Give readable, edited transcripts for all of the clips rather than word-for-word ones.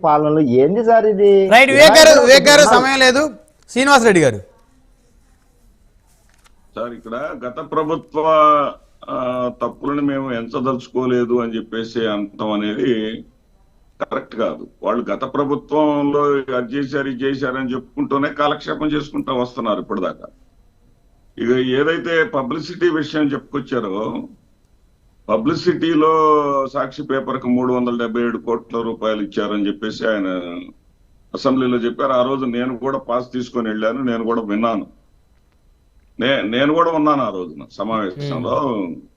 పాలనలో ఏంది సార్ ఇది? రైట్, వివేక్ గారు సమయం లేదు. శ్రీనివాస్ రెడ్డి గారు సార్, ఇక్కడ గత ప్రభుత్వ తప్పులను మేము ఎంచదలుచుకోలేదు అని చెప్పేసి అంతం అనేది కరెక్ట్ కాదు. వాళ్ళు గత ప్రభుత్వంలో అది చేశారు ఇది చేశారని చెప్పుకుంటూనే కాలక్షేపం చేసుకుంటూ వస్తున్నారు ఇప్పటిదాకా. ఇక ఏదైతే పబ్లిసిటీ విషయం చెప్పుకొచ్చారో, పబ్లిసిటీలో సాక్షి పేపర్కి 377 కోట్ల రూపాయలు ఇచ్చారని చెప్పేసి ఆయన అసెంబ్లీలో చెప్పారు. ఆ రోజు నేను కూడా పాస్ తీసుకొని వెళ్ళాను, నేను కూడా విన్నాను, నేను కూడా ఉన్నాను ఆ రోజున సమావేశంలో.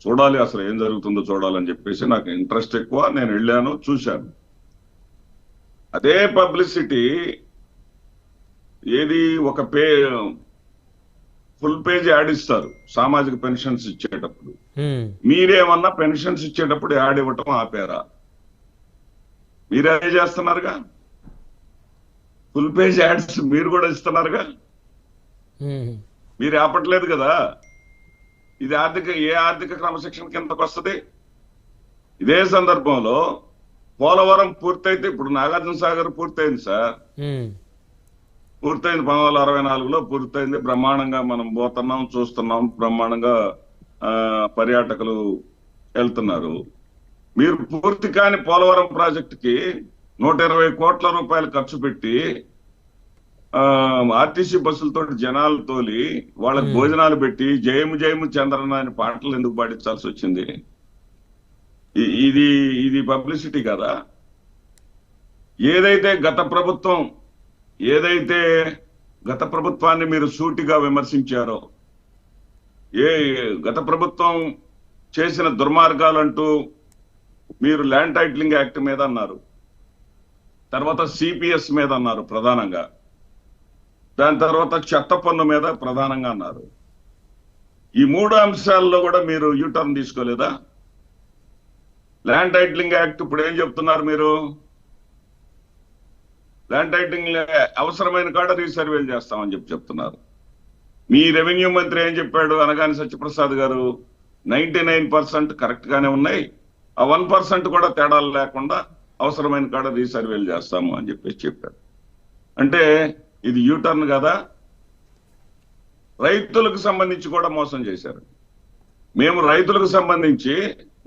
చూడాలి అసలు ఏం జరుగుతుందో చూడాలని చెప్పేసి నాకు ఇంట్రెస్ట్ ఎక్కువ, నేను వెళ్ళాను, చూశాను. అదే పబ్లిసిటీ ఏది ఒక ఫుల్ పేజ్ యాడ్ ఇస్తారు సామాజిక పెన్షన్స్ ఇచ్చేటప్పుడు. మీరేమన్నా పెన్షన్స్ ఇచ్చేటప్పుడు యాడ్ ఇవ్వటం ఆపారా? మీరు అదే చేస్తున్నారుగా, ఫుల్ పేజ్ యాడ్స్ మీరు కూడా ఇస్తున్నారుగా, మీరు ఆపట్లేదు కదా. ఇది ఏ ఆర్థిక క్రమశిక్షణ కిందకు వస్తుంది? ఇదే సందర్భంలో పోలవరం పూర్తయితే, ఇప్పుడు నాగార్జున సాగర్ పూర్తయింది సార్, పూర్తయింది 1964లో పూర్తయింది. బ్రహ్మాండంగా మనం పోతున్నాం, చూస్తున్నాం, బ్రహ్మాండంగా పర్యాటకులు వెళ్తున్నారు. మీరు పూర్తి కాని పోలవరం ప్రాజెక్టుకి 120 కోట్ల రూపాయలు ఖర్చు పెట్టి ఆర్టీసీ బస్సులతో జనాలు తోలి వాళ్ళకి భోజనాలు పెట్టి జయము జయము చంద్రన్న అని పాటలు ఎందుకు పాడించాల్సి వచ్చింది? ఇది పబ్లిసిటీ కదా. ఏదైతే గత ప్రభుత్వాన్ని మీరు సూటిగా విమర్శించారో, గత ప్రభుత్వం చేసిన దుర్మార్గాలంటూ మీరు ల్యాండ్ టైటిలింగ్ యాక్ట్ మీద అన్నారు, తర్వాత సిపిఎస్ మీద అన్నారు ప్రధానంగా, దాని తర్వాత చెత్త పన్ను మీద ప్రధానంగా అన్నారు. ఈ 3 అంశాల్లో కూడా మీరు యూటర్న్ తీసుకోలేదా? ల్యాండ్ టైటిలింగ్ యాక్ట్ ఇప్పుడు ఏం చెప్తున్నారు మీరు? ల్యాండ్ టైటిలింగ్ అవసరమైన కాడ రీసర్వేలు చేస్తామని చెప్తున్నారు. మీ రెవెన్యూ మంత్రి ఏం చెప్పాడు? అనగాని సత్యప్రసాద్ గారు 99% కరెక్ట్ గానే ఉన్నాయి, ఆ 1% కూడా తేడాలు లేకుండా అవసరమైన కాడ రీసర్వేలు చేస్తాము అని చెప్పారు. అంటే ఇది యూటర్న్ కదా. రైతులకు సంబంధించి కూడా మోసం చేశారు. మేము రైతులకు సంబంధించి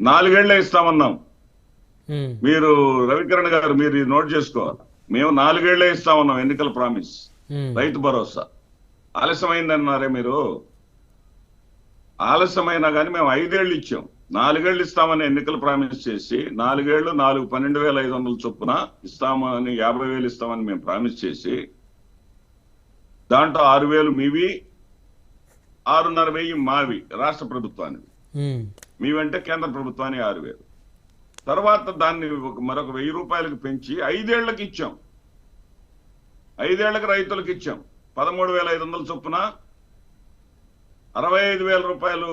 4 ఏళ్లే ఇస్తామన్నాం. మీరు రవికిరణ్ గారు మీరు నోట్ చేసుకోవాలి. మేము 4 ఏళ్లే ఇస్తామన్నాం ఎన్నికల ప్రామిస్, రైతు భరోసా. ఆలస్యమైందన్నారే మీరు. ఆలస్యమైనా కానీ మేము 5 ఏళ్ళు ఇచ్చాం. 4 ఏళ్ళు ఇస్తామని ఎన్నికల ప్రామిస్ చేసి 4 ఏళ్ళు 12,500 చొప్పున ఇస్తామని 50,000 ఇస్తామని మేము ప్రామిస్ చేసి దాంట్లో 6,000 మీవి, 6,500 మావి రాష్ట్ర ప్రభుత్వానికి. మీవంటే కేంద్ర ప్రభుత్వానికి 6,000. తర్వాత దాన్ని మరొక 1,000 రూపాయలకు పెంచి 5 ఏళ్లకు ఇచ్చాం. 5 ఏళ్లకు రైతులకు ఇచ్చాం 13,500 చొప్పున 65,000 రూపాయలు,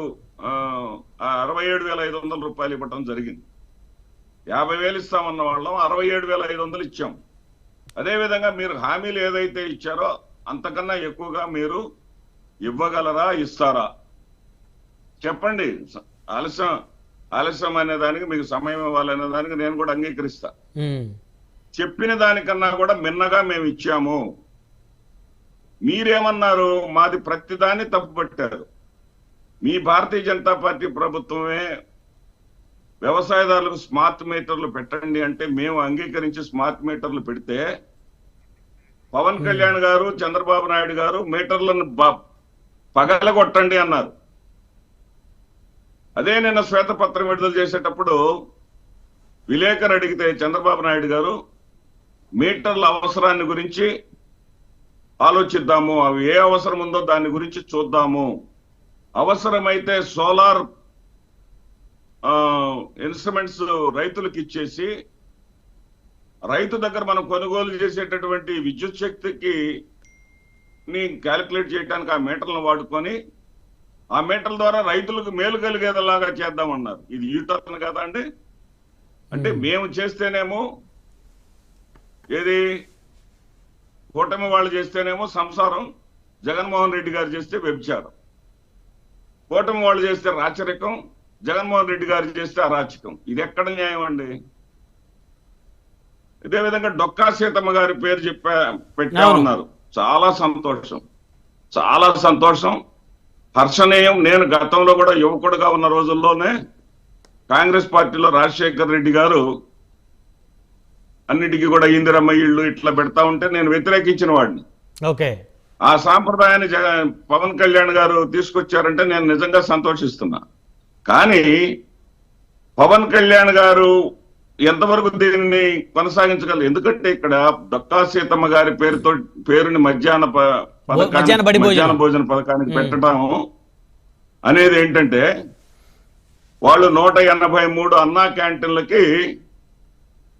67,500 రూపాయలు ఇవ్వటం జరిగింది. 50,000 ఇస్తామన్న వాళ్ళం 67,500 ఇచ్చాం. అదేవిధంగా మీరు హామీలు ఏదైతే ఇచ్చారో అంతకన్నా ఎక్కువగా మీరు ఇవ్వగలరా, ఇస్తారా? చెప్పండి. ఆలస్యం అనే దానికి మీకు సమయం ఇవ్వాలనే దానికి నేను కూడా అంగీకరిస్తా. చెప్పిన దానికన్నా కూడా మిన్నగా మేము ఇచ్చాము. మీరేమన్నారు? మాది ప్రతిదాన్ని తప్పుపట్టారు. మీ భారతీయ జనతా పార్టీ ప్రభుత్వమే వ్యవసాయదారులకు స్మార్ట్ మీటర్లు పెట్టండి అంటే మేము అంగీకరించి స్మార్ట్ మీటర్లు పెడితే పవన్ కళ్యాణ్ గారు, చంద్రబాబు నాయుడు గారు మీటర్లను పగలగొట్టండి అన్నారు. అదే నిన్న శ్వేతపత్రం విడుదల చేసేటప్పుడు విలేకరు అడిగితే చంద్రబాబు నాయుడు గారు మీటర్ల అవసరాన్ని గురించి ఆలోచిద్దాము, అవి ఏ అవసరం ఉందో దాని గురించి చూద్దాము, అవసరమైతే సోలార్ ఇన్స్ట్రుమెంట్స్ రైతులకు ఇచ్చేసి రైతు దగ్గర మనం కొనుగోలు చేసేటటువంటి విద్యుత్ శక్తికి క్యాలిక్యులేట్ చేయడానికి ఆ మీటర్లను వాడుకొని ఆ మీటర్ల ద్వారా రైతులకు మేలు కలిగేలాగా చేద్దామన్నారు. ఇది యూటర్న్ కదా అండి? అంటే మేము చేస్తేనేమో ఏది కూటమి వాళ్ళు చేస్తేనేమో సంసారం, జగన్మోహన్ రెడ్డి గారు చేస్తే వ్యభిచారం. కూటమి వాళ్ళు చేస్తే రాచరికం, జగన్మోహన్ రెడ్డి గారు చేస్తే అరాచకం. ఇది ఎక్కడ న్యాయం అండి? ఇదే విధంగా డొక్కా సీతమ్మ గారి పేరు పెట్టామన్నారు. చాలా సంతోషం, చాలా సంతోషం, హర్షణీయం. నేను గతంలో కూడా యువకుడుగా ఉన్న రోజుల్లోనే కాంగ్రెస్ పార్టీలో రాజశేఖర్ రెడ్డి గారు అన్నిటికీ కూడా ఇందిరమ్మ ఇళ్ళు ఇట్లా పెడతా ఉంటే నేను వ్యతిరేకించిన వాడిని. ఓకే, ఆ సాంప్రదాయాన్ని పవన్ కళ్యాణ్ గారు తీసుకొచ్చారంటే నేను నిజంగా సంతోషిస్తున్నా. కానీ పవన్ కళ్యాణ్ గారు ఎంతవరకు దీనిని కొనసాగించగలరు? ఎందుకంటే ఇక్కడ డొక్కా సీతమ్మ గారి పేరుని మధ్యాహ్న భోజన పథకానికి పెట్టడం అనేది ఏంటంటే, వాళ్ళు 183 అన్నా క్యాంటీన్లకి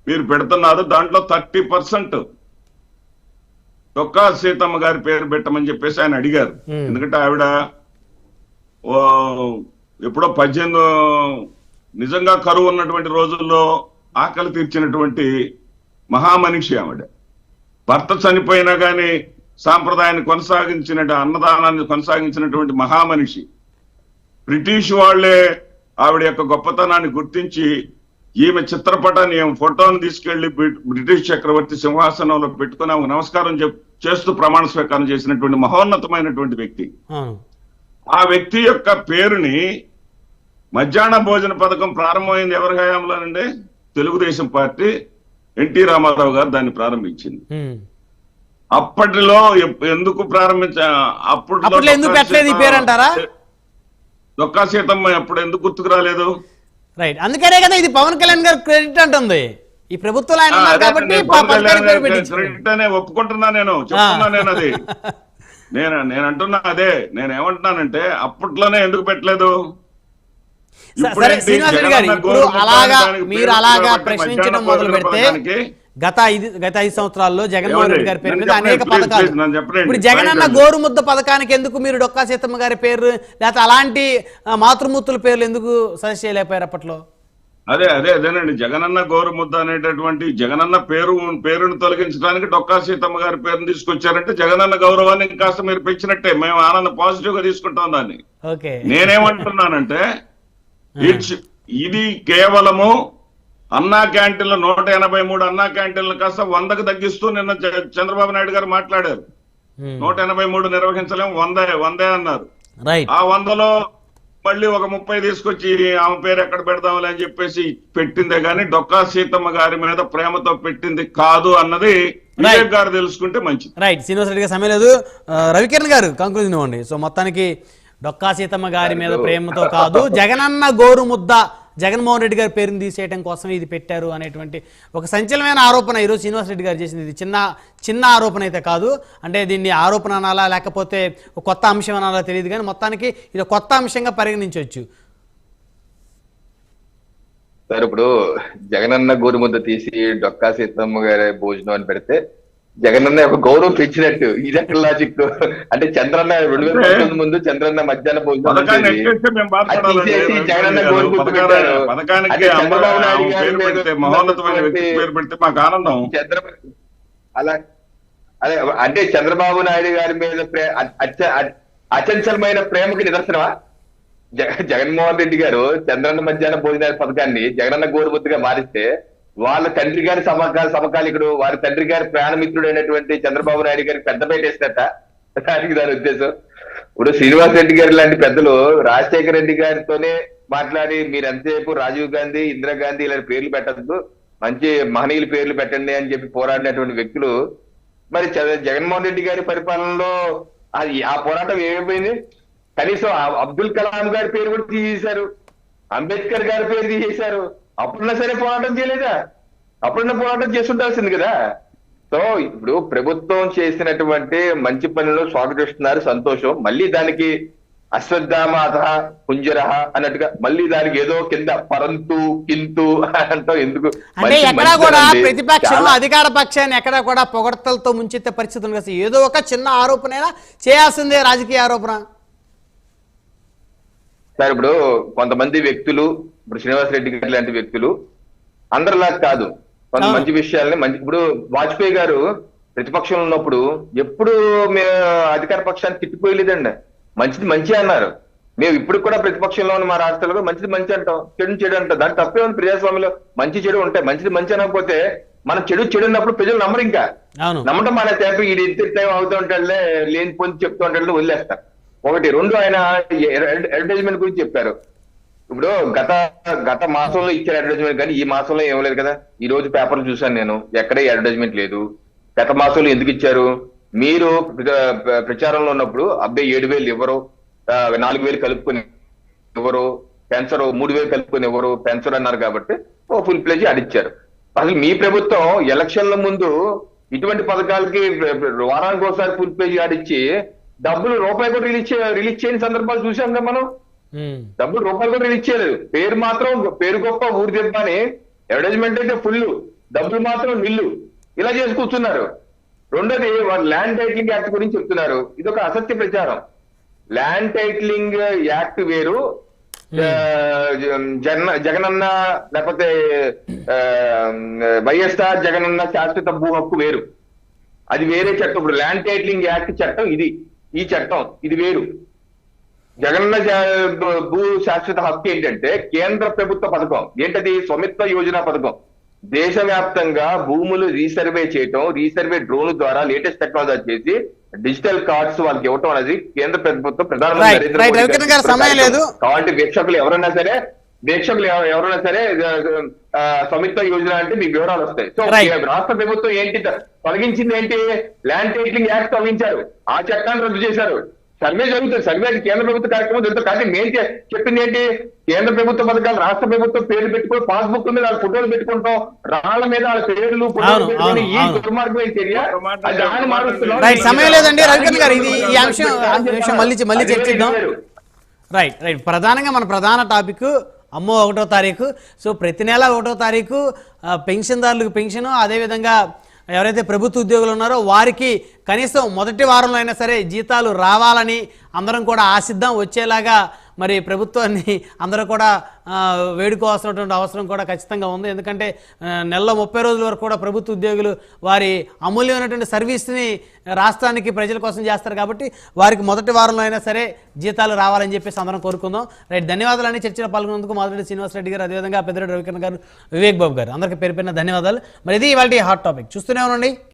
మీరు పెడుతున్నారు, దాంట్లో 30% డొక్కా సీతమ్మ గారి పేరు పెట్టమని చెప్పేసి ఆయన అడిగారు. ఎందుకంటే ఆవిడ ఎప్పుడో 18 నిజంగా కరువు ఉన్నటువంటి రోజుల్లో ఆకలి తీర్చినటువంటి మహామనిషి ఆవిడ. భర్త చనిపోయినా గాని సాంప్రదాయాన్ని అన్నదానాన్ని కొనసాగించినటువంటి మహామనిషి. బ్రిటిష్ వాళ్లే ఆవిడ యొక్క గొప్పతనాన్ని గుర్తించి ఈమె చిత్రపటాన్ని ఫోటోను తీసుకెళ్లి బ్రిటిష్ చక్రవర్తి సింహాసనంలో పెట్టుకుని ఆమె నమస్కారం చేస్తూ ప్రమాణ స్వీకారం చేసినటువంటి మహోన్నతమైనటువంటి వ్యక్తి. ఆ వ్యక్తి యొక్క పేరుని మధ్యాహ్న భోజన పథకం ప్రారంభమైంది ఎవరి హయాంలోనండి? తెలుగుదేశం పార్టీ, ఎన్టీ రామారావు గారు దాన్ని ప్రారంభించింది. అప్పటిలో ఎందుకు డొక్కా సీతమ్మ అప్పుడు ఎందుకు గుర్తుకు రాలేదు? రైట్, అందుకనే కదా ఇది పవన్ కళ్యాణ్ గారు క్రెడిట్ అంటుంది. ఈ ప్రభుత్వం క్రెడిట్ అనే ఒప్పుకుంటున్నా, నేను చెప్తున్నా. నేను అది నేను అంటున్నా అదే. నేను ఏమంటున్నానంటే అప్పట్లోనే ఎందుకు పెట్టలేదు? శ్రీనివాసరెడ్డి గారు ఇప్పుడు మీరు అలాగా ప్రశ్నించడం మొదలు పెడితే గత 5 సంవత్సరాల్లో జగన్మోహన్ రెడ్డి గారి పేరు మీద అనేక పథకాలు. ఇప్పుడు జగనన్న గోరుముద్ద పథకానికి ఎందుకు మీరు డొక్కా సీతమ్మ గారి పేరు లేకపోతే అలాంటి మాతృమూర్తుల పేర్లు ఎందుకు సజెస్ట్ చేయలేకపోయారు అప్పట్లో? అదేనండి, జగనన్న గోరుముద్ద అనేటటువంటి జగనన్న పేరును తొలగించడానికి డొక్కా సీతమ్మ గారి పేరును తీసుకొచ్చారంటే జగనన్న గౌరవాన్ని కాస్త మీరు పెంచినట్టే. మేము పాజిటివ్ గా తీసుకుంటాం దాన్ని. నేనేమంటున్నానంటే ఇది కేవలము అన్నా క్యాంటీన్లు 183 అన్నా క్యాంటీన్లు కాస్త 100కు తగ్గిస్తూ నిన్న చంద్రబాబు నాయుడు గారు మాట్లాడారు. 183 నిర్వహించలేము, 100 అన్నారు. ఆ 100లో మళ్ళీ ఒక 30 తీసుకొచ్చి ఆమె పేరు ఎక్కడ పెడదామని అని చెప్పేసి పెట్టిందే గాని డొక్కా సీతమ్మ గారి మీద ప్రేమతో పెట్టింది కాదు అన్నది వివేక్ గారు తెలుసుకుంటే మంచిది. రైట్, శ్రీనివాసరెడ్డి గారు సమయం లేదు. రవికిరణ్ గారు కంక్లూజన్ ఇవ్వండి. సో మొత్తానికి డొక్కా సీతమ్మ గారి మీద ప్రేమతో కాదు, జగనన్న గోరుముద్ద జగన్మోహన్ రెడ్డి గారి పేరుని తీసేయడం కోసం ఇది పెట్టారు అనేటువంటి ఒక సంచలనమైన ఆరోపణ ఈరోజు శ్రీనివాసరెడ్డి గారు చేసింది. ఇది చిన్న ఆరోపణ అయితే కాదు. అంటే దీన్ని ఆరోపణ అనాలా లేకపోతే కొత్త అంశం అనాలా తెలియదు, కానీ మొత్తానికి ఇది కొత్త అంశంగా పరిగణించవచ్చు. సార్, ఇప్పుడు జగనన్న గోరుముద్ద తీసి డొక్కా సీతమ్మ గారి భోజనం అని పెడితే జగనన్న ఒక గౌరవం పెంచినట్టు. ఇది ఎక్కడ లాజిక్? అంటే చంద్రన్న 2019 ముందు చంద్రన్న మధ్యాహ్న భోజనం జగనన్న గోరుముద్ద పెట్టారు. చంద్రబాబు నాయుడు అలా అదే అంటే చంద్రబాబు నాయుడు గారి మీద అచంచలమైన ప్రేమకి నిదర్శనమా? జగన్మోహన్ రెడ్డి గారు చంద్రన్న మధ్యాహ్న భోజనాల పథకాన్ని జగనన్న గోరుముద్దగా మారిస్తే వాళ్ళ తండ్రి గారి సమకాలికుడు, వారి తండ్రి గారి ప్రాణమిత్రుడు అయినటువంటి చంద్రబాబు నాయుడు గారికి పెద్ద పెట్టేసినట్ట. దానికి దాని ఉద్దేశం. ఇప్పుడు శ్రీనివాస్ రెడ్డి గారి లాంటి పెద్దలు రాజశేఖర రెడ్డి గారితోనే మాట్లాడి మీరు ఎంతసేపు రాజీవ్ గాంధీ, ఇందిరాగాంధీ ఇలాంటి పేర్లు పెట్టద్దు, మంచి మహనీయుల పేర్లు పెట్టండి అని చెప్పి పోరాడినటువంటి వ్యక్తులు మరి జగన్మోహన్ రెడ్డి గారి పరిపాలనలో ఆ పోరాటం ఏమైపోయింది? కనీసం అబ్దుల్ కలాం గారి పేరు కూడా తీసేశారు, అంబేద్కర్ గారి పేరు తీసేశారు. అప్పుడున్నా సరే పోరాటం చేయలేదా? అప్పుడున్న పోరాటం చేస్తుండాల్సింది కదా. సో ఇప్పుడు ప్రభుత్వం చేసినటువంటి మంచి పనులు స్వాగతిస్తున్నారు, సంతోషం. మళ్ళీ దానికి అశ్వత్థామాత కుంజరహ అన్నట్టుగా మళ్ళీ దానికి ఏదో కింద పరంతు కింతు అంటూ ఎందుకు? అంటే ఎక్కడా కూడా ప్రతిపక్షం అధికార పక్షాన్ని ఎక్కడా కూడా పొగడ్తలతో ముంచెత్తే పరిస్థితులు కదా. ఏదో ఒక చిన్న ఆరోపణ చేయాల్సిందే, రాజకీయ ఆరోపణ. సార్, ఇప్పుడు కొంతమంది వ్యక్తులు, ఇప్పుడు శ్రీనివాస్ రెడ్డి గారి లాంటి వ్యక్తులు అందరిలా కాదు, కొంత మంచి విషయాలని ఇప్పుడు వాజ్పేయి గారు ప్రతిపక్షంలో ఉన్నప్పుడు ఎప్పుడు మేము అధికార పక్షాన్ని తిట్టిపోయలేదండి. మంచిది మంచి అన్నారు. మేము ఇప్పుడు కూడా ప్రతిపక్షంలో ఉన్న మా రాష్ట్రాల్లో మంచిది మంచి అంటాం, చెడు చెడు అంటాం. దాని తప్పే ఉంది. ప్రజాస్వామ్యంలో మంచి చెడు ఉంటాయి. మంచిది మంచి అనకపోతే మన చెడు ఉన్నప్పుడు ప్రజలు నమ్మరు, ఇంకా అవును. నమ్మటం మన తేపి ఈ టైం అవుతూ ఉంటాడులే, లేని పొంది చెప్తూ ఉంటాడు, వదిలేస్తారు. ఒకటి. రెండు, ఆయన అడ్వర్టైజ్మెంట్ గురించి చెప్పారు. ఇప్పుడు గత మాసంలో ఇచ్చిన అడ్వర్టైజ్మెంట్ కానీ ఈ మాసంలో ఇవ్వలేదు కదా. ఈ రోజు పేపర్ చూసాను నేను, ఎక్కడే అడ్వర్టైజ్మెంట్ లేదు. గత మాసంలో ఎందుకు ఇచ్చారు? మీరు ప్రచారంలో ఉన్నప్పుడు అబ్బాయి 7,000 ఇవ్వరు, 4,000 కలుపుకొని ఇవ్వరు, పెన్సర్ 3,000 కలుపుకొని ఇవ్వరు, పెన్సర్ అన్నారు కాబట్టి ఓ ఫుల్ ప్లేజ్ అడిచ్చారు. అసలు మీ ప్రభుత్వం ఎలక్షన్ల ముందు ఇటువంటి పథకాలకి వారానికి ఒకసారి ఫుల్ పేజ్ ఆడిచ్చి డబ్బులు రూపాయి కూడా రిలీజ్ చేయని సందర్భాలు చూసాం కదా మనం. డబ్బులు రూపాయలు కూడా రిలీజ్ చేయలేదు. పేరు మాత్రం పేరు గొప్ప ఊరు దెబ్బ అని అడ్వర్టైజ్మెంట్ అయితే ఫుల్, డబ్బులు మాత్రం నిల్లు, ఇలా చేసి కూర్చున్నారు. రెండోది, వాళ్ళు ల్యాండ్ టైటిలింగ్ యాక్ట్ గురించి చెప్తున్నారు. ఇది ఒక అసత్య ప్రచారం. ల్యాండ్ టైటిలింగ్ యాక్ట్ వేరు, జగనన్న లేకపోతే వైఎస్ఆర్ జగనన్న శాశ్వత భూ హక్కు వేరు, అది వేరే చట్టం. ఇప్పుడు ల్యాండ్ టైటిలింగ్ యాక్ట్ చట్టం ఇది, ఈ చట్టం ఇది వేరు. జగనన్న భూ శాశ్వత హక్కు ఏంటంటే కేంద్ర ప్రభుత్వ పథకం. ఏంటది? స్వమిత్వ యోజన పథకం. దేశవ్యాప్తంగా భూములు రీసర్వే చేయటం, రీసర్వే డ్రోన్ ద్వారా లేటెస్ట్ టెక్నాలజీ చేసి డిజిటల్ కార్డ్స్ వాళ్ళకి ఇవ్వటం అనేది కేంద్ర ప్రభుత్వం ప్రధానమంత్రి నరేంద్ర మోదీ. కాబట్టి వీక్షకులు ఎవరైనా సరే స్వమిత్వ యోజన అంటే మీకు వివరాలు వస్తాయి. సో రాష్ట్ర ప్రభుత్వం ఏంటి తొలగించింది? ఏంటి? ల్యాండ్ టైటిలింగ్ యాక్ట్ తొలగించారు, ఆ చట్టాన్ని రద్దు చేశారు. సర్వే జరుగుతుంది, సర్వే కేంద్ర ప్రభుత్వ కార్యక్రమం జరుగుతుంది. కానీ మేము చెప్పింది ఏంటి? కేంద్ర ప్రభుత్వ పథకాలు రాష్ట్ర ప్రభుత్వం పేర్లు పెట్టుకుని పాస్బుక్ మీద వాళ్ళ ఫోటోలు పెట్టుకుంటాం, రాళ్ల మీద వాళ్ళ పేర్లు ఫోటోలు పెట్టుకుని ఈ దుర్మార్గమైన చర్య. సమయం లేదండి రవికిరణ్ గారు, ఇది ఈ అంశం మళ్ళీ చర్చిద్దాం. రైట్. ప్రధానంగా మన ప్రధాన టాపిక్ అమ్మో 1వ తారీఖు. సో ప్రతి నెల 1వ తారీఖు పెన్షన్దారులకు పెన్షన్, అదేవిధంగా ఎవరైతే ప్రభుత్వ ఉద్యోగులు ఉన్నారో వారికి కనీసం మొదటి వారంలో అయినా సరే జీతాలు రావాలని అందరం కూడా ఆశిద్దాం. వచ్చేలాగా మరి ప్రభుత్వాన్ని అందరూ కూడా వేడుకోవాల్సినటువంటి అవసరం కూడా ఖచ్చితంగా ఉంది. ఎందుకంటే నెలలో 30 రోజుల వరకు కూడా ప్రభుత్వ ఉద్యోగులు వారి అమూల్యమైనటువంటి సర్వీస్ని రాష్ట్రానికి ప్రజల కోసం చేస్తారు. కాబట్టి వారికి మొదటి వారంలో అయినా సరే జీతాలు రావాలని చెప్పేసి అందరం కోరుకుందాం. రైట్. ధన్యవాదాలని చర్చలో పాల్గొన్నందుకు మాధురెడ్డి శ్రీనివాసరెడ్డి గారు, అదేవిధంగా పెద్దిరెడ్డి రవికిరణ్ గారు, వివేక్ బాబు గారు, అందరికీ పేరు ధన్యవాదాలు. మరి ఇది ఇవాళ హాట్ టాపిక్. చూస్తూనే ఉండండి.